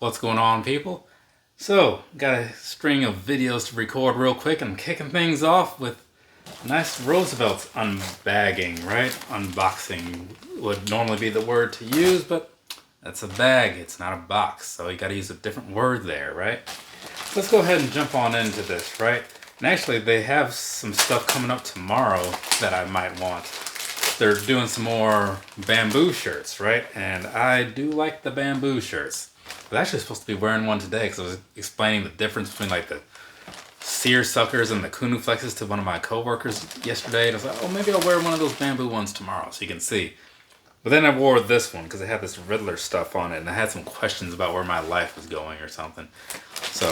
What's going on, people? So, got a string of videos to record real quick. I'm kicking things off with nice Roosevelt's unbagging, right? Unboxing would normally be the word to use, but that's a bag, it's not a box. So you gotta use a different word there, right? Let's go ahead and jump on into this, right? And actually, they have some stuff coming up tomorrow that I might want. They're doing some more bamboo shirts, right? And I do like the bamboo shirts. I was actually supposed to be wearing one today because I was explaining the difference between like the seersuckers and the kunu flexes to one of my coworkers yesterday. And I was like, oh, maybe I'll wear one of those bamboo ones tomorrow so you can see. But then I wore this one because it had this Riddler stuff on it, and I had some questions about where my life was going or something. So,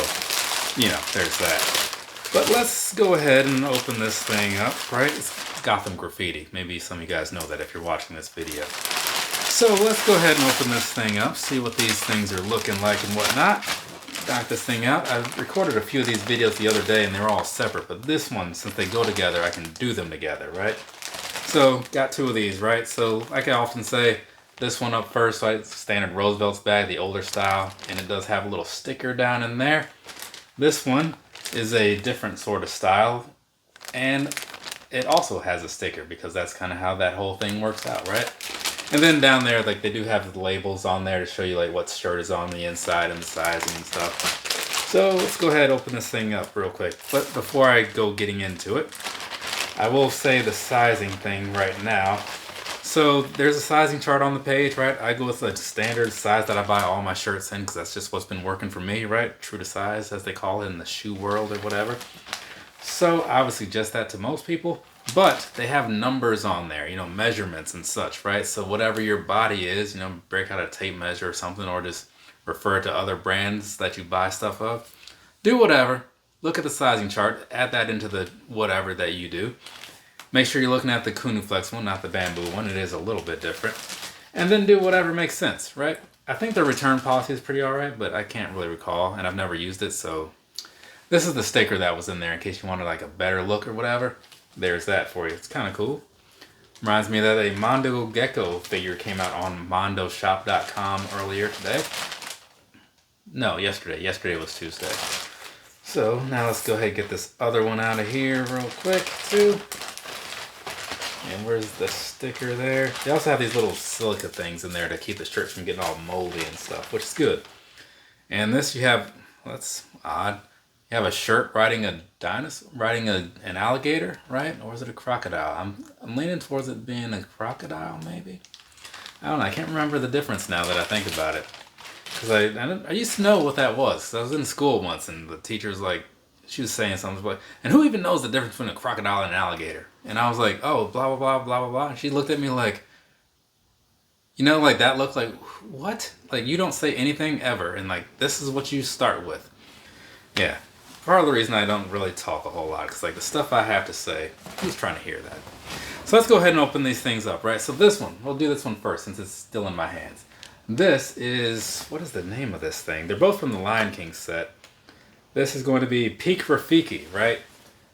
you know, there's that. But let's go ahead and open this thing up, right? It's Gotham Graffiti. Maybe some of you guys know that if you're watching this video. So let's go ahead and open this thing up, see what these things are looking like and whatnot. Back this thing out. I recorded a few of these videos the other day and they were all separate, but this one, since they go together, I can do them together, right? So, got two of these, right? So, like I often say, this one up first, right? Standard Roosevelt's bag, the older style, and it does have a little sticker down in there. This one is a different sort of style, and it also has a sticker because that's kind of how that whole thing works out, right? And then down there, like, they do have the labels on there to show you like what shirt is on the inside and the sizing and stuff. So let's go ahead and open this thing up real quick. But before I go getting into it, I will say the sizing thing right now. So there's a sizing chart on the page, right? I go with the standard size that I buy all my shirts in because that's just what's been working for me, right? True to size, as they call it in the shoe world or whatever. So I would suggest that to most people. But they have numbers on there, you know, measurements and such, right? So whatever your body is, you know, break out a tape measure or something, or just refer to other brands that you buy stuff of. Do whatever. Look at the sizing chart. Add that into the whatever that you do. Make sure you're looking at the kunu flex one, not the bamboo one. It is a little bit different. And then do whatever makes sense, right? I think their return policy is pretty alright, but I can't really recall, and I've never used it, so this is the sticker that was in there in case you wanted like a better look or whatever. There's that for you. It's kind of cool. Reminds me that a Mondo Gecko figure came out on mondoshop.com earlier today. No, yesterday. Yesterday was Tuesday. So now let's go ahead and get this other one out of here real quick too. And where's the sticker there? They also have these little silica things in there to keep the shirts from getting all moldy and stuff, which is good. And this you have, well, that's odd. You have a shirt riding a dinosaur, riding an alligator, right? Or is it a crocodile? I'm leaning towards it being a crocodile, maybe. I don't know. I can't remember the difference now that I think about it. Because I used to know what that was. I was in school once, and the teacher was like, she was saying something like, and who even knows the difference between a crocodile and an alligator? And I was like, oh, blah, blah, blah, blah, blah, blah. And she looked at me like, you know, like that looked like, what? Like, you don't say anything ever, and like, this is what you start with. Yeah. Part of the reason I don't really talk a whole lot, because like the stuff I have to say, who's trying to hear that? So let's go ahead and open these things up, right? So this one, we'll do this one first since it's still in my hands. This is, what is the name of this thing? They're both from the Lion King set. This is going to be Peak Rafiki, right?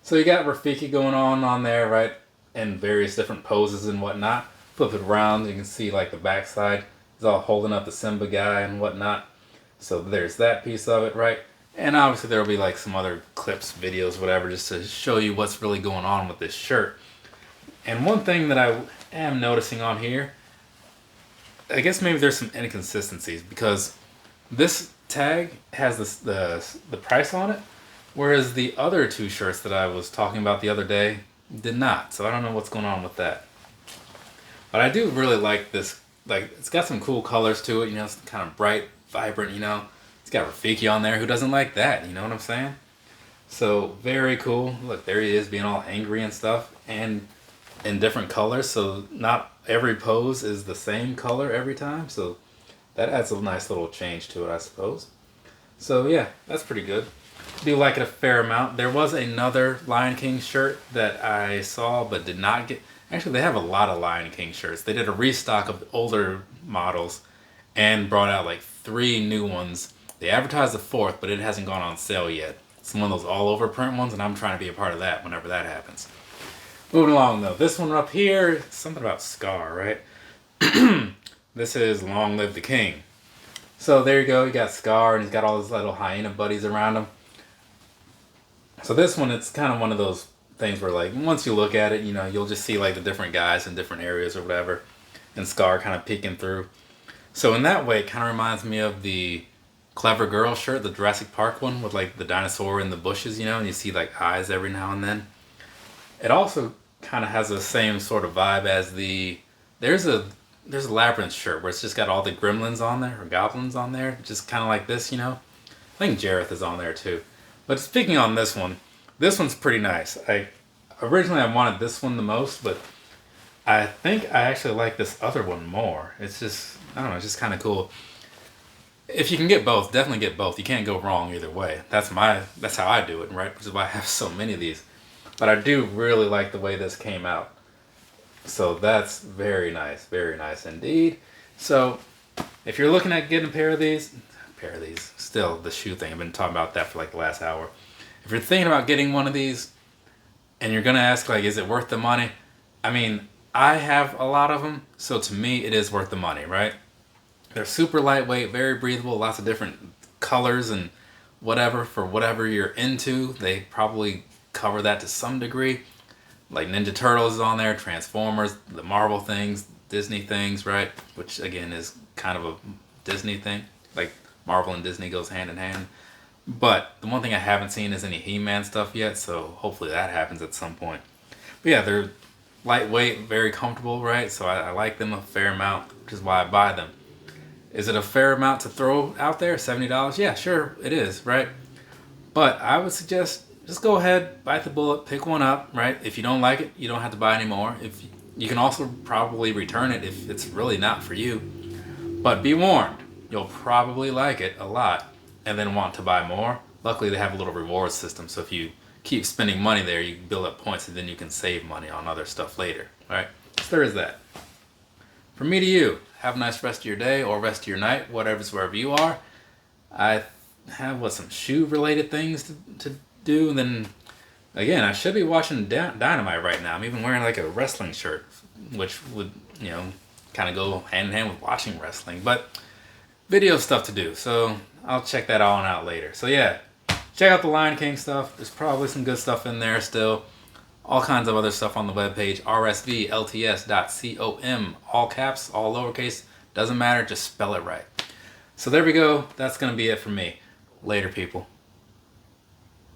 So you got Rafiki going on there, right? In various different poses and whatnot. Flip it around, you can see like the backside is all holding up the Simba guy and whatnot. So there's that piece of it, right? And obviously there will be like some other clips, videos, whatever, just to show you what's really going on with this shirt. And one thing that I am noticing on here, I guess maybe there's some inconsistencies because this tag has the price on it, whereas the other two shirts that I was talking about the other day did not. So I don't know what's going on with that. But I do really like this. Like, it's got some cool colors to it, you know, it's kind of bright, vibrant, you know. It's got Rafiki on there. Who doesn't like that? You know what I'm saying? So, very cool. Look, there he is being all angry and stuff. And in different colors. So, not every pose is the same color every time. So, that adds a nice little change to it, I suppose. So, yeah, that's pretty good. I do like it a fair amount. There was another Lion King shirt that I saw but did not get. Actually, they have a lot of Lion King shirts. They did a restock of older models and brought out like 3 new ones. They advertised the 4th, but it hasn't gone on sale yet. It's one of those all-over print ones, and I'm trying to be a part of that whenever that happens. Moving along, though. This one up here, something about Scar, right? This is Long Live the King. So there you go. You got Scar, and he's got all his little hyena buddies around him. So this one, it's kind of one of those things where, like, once you look at it, you know, you'll just see like the different guys in different areas or whatever, and Scar kind of peeking through. So in that way, it kind of reminds me of the Clever Girl shirt, the Jurassic Park one with like the dinosaur in the bushes, you know, and you see like eyes every now and then. It also kind of has the same sort of vibe as the there's a Labyrinth shirt where it's just got all the gremlins on there or goblins on there, just kind of like this, you know. I think Jareth is on there too. But speaking on this one's pretty nice. Originally I wanted this one the most, but I think I actually like this other one more. It's just, I don't know, it's just kind of cool. If you can get both, definitely get both. You can't go wrong either way. That's how I do it, right? Which is why I have so many of these. But I do really like the way this came out. So that's very nice indeed. So if you're looking at getting a pair of these, still the shoe thing, I've been talking about that for like the last hour. If you're thinking about getting one of these and you're gonna ask like, is it worth the money? I mean, I have a lot of them, so to me it is worth the money, right? They're super lightweight, very breathable, lots of different colors and whatever for whatever you're into. They probably cover that to some degree. Like Ninja Turtles is on there, Transformers, the Marvel things, Disney things, right? Which again is kind of a Disney thing. Like Marvel and Disney goes hand in hand. But the one thing I haven't seen is any He-Man stuff yet, so hopefully that happens at some point. But yeah, they're lightweight, very comfortable, right? So I like them a fair amount, which is why I buy them. Is it a fair amount to throw out there? $70? Yeah, sure, it is, right? But I would suggest just go ahead, bite the bullet, pick one up, right? If you don't like it, you don't have to buy any more. If you can also probably return it if it's really not for you. But be warned, you'll probably like it a lot and then want to buy more. Luckily, they have a little reward system, so if you keep spending money there, you can build up points and then you can save money on other stuff later, right? So there is that. From me to you, have a nice rest of your day or rest of your night, wherever you are. I have some shoe related things to do, and then again I should be watching Dynamite right now. I'm even wearing like a wrestling shirt, which would, you know, kind of go hand in hand with watching wrestling, but video stuff to do, so I'll check that all out later. So yeah, check out the Lion King stuff. There's probably some good stuff in there still. All kinds of other stuff on the webpage, RSVLTS.com, all caps, all lowercase, doesn't matter, just spell it right. So there we go, that's gonna be it for me. Later, people.